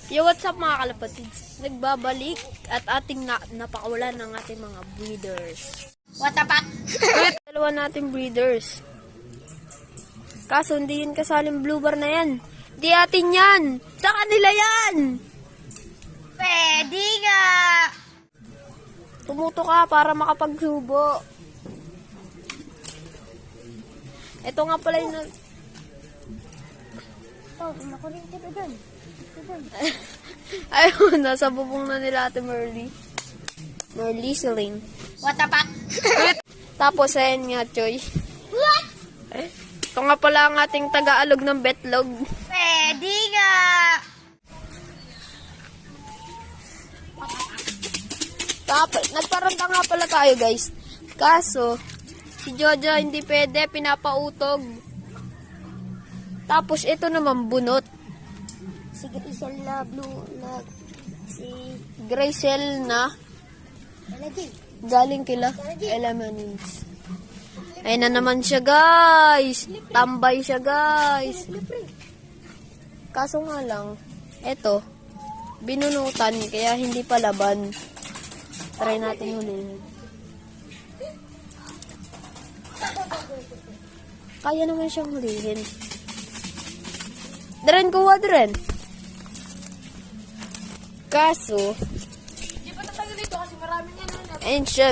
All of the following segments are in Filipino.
Yo, what's up mga kalapatids? Nagbabalik at ating napakawalan ng ating mga breeders. What the fuck? Dalawa nating breeders. Kaso hindi yun kasaling blue bar na yan. Di atin yan! Sa kanila yan! Pwede nga! Tumuto ka para makapagsubo. Ito nga pala yung Oh, nakurinti na dyan. ayun, nasa bubong na nila ate Merly. Merly Celine. What the fuck? Tapos, ayan nga, Choy. What? Ito nga pala ang ating taga-alog ng betlog. Pwede nga! Tapos, nagparanta nga pala tayo, guys. Kaso, si Jojo hindi pwede, pinapautog. Tapos, ito naman bunot. Si Grisel na blue na si Gracel na Energy. galing kila Elements. Ayun na naman siya, guys. Tambay siya, guys. Kaso nga lang, eto, binunutan, kaya hindi pa laban. Try natin hulihin. Kaya naman siyang hulihin. Dren, kuha, Dren. Kaso, Di ba tatanggal ito kasi marami nga na. ayun siya,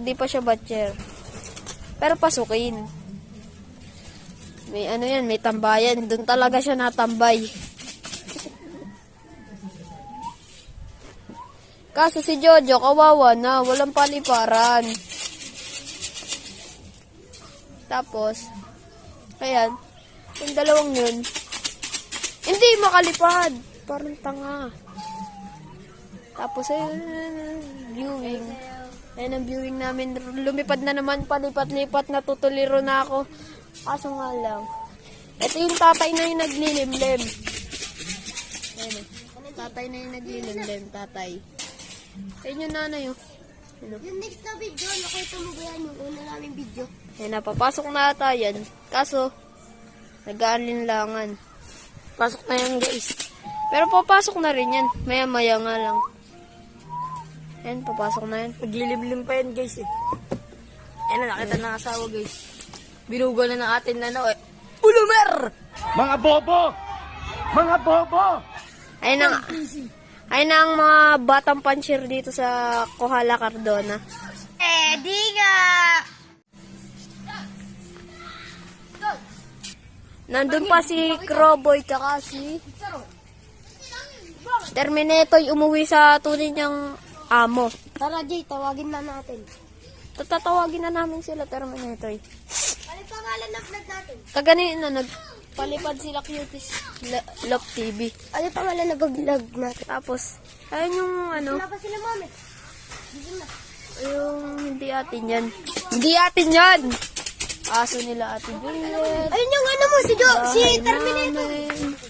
di pa siya batcher. Pero pasukin. May ano yan, may tambayan. Doon talaga siya natambay. Kaso si Jojo, kawawa na. Walang paliparan. Tapos, ayan. Yung dalawang yun, hindi makalipad. Parang tanga. Tapos, ayun, viewing. Ayan ang viewing namin. Lumipad na naman, palipat-lipat, natutuliro na ako. Kaso nga lang. Ito yung tatay na yung naglilimlim. Ayan o. Tatay na yung naglilimlim, tatay. Ayan yung nanay o. Yung next na video, nakita mo ba yan yung una namin video? Ayan na, papasok na ata yan. Kaso, nag-aalinlangan. Pasok na yan, guys. Pero papasok na rin yan. Maya-maya nga lang. Ayan, papasok na yan. Nagliliblim pa yan, guys, eh. Ayan na, nakita ng asawa, guys. Binugo na ng atin na eh. Ulumer! Mga bobo! Mga bobo! Ayun ang mga batang puncher dito sa Kohala, Cardona. Pwede nga! Nandun pa si Crowboy tsaka si Terminator umuwi sa tunay niyang amo. Tara, Jay, tawagin na natin. Tatawagin na namin sila, Terminator. Ano pangalan ng vlog natin? Kaganin na nagpalipad sila Cuties Love TV. Ano pangalan ng vlog natin? Tapos, ayun yung ano, Wala pa sila, mami. yung hindi atin yan. Hindi atin yan! Aso nila atin Juliet. Ayun yung ano mo, si Bahay Terminator. namin.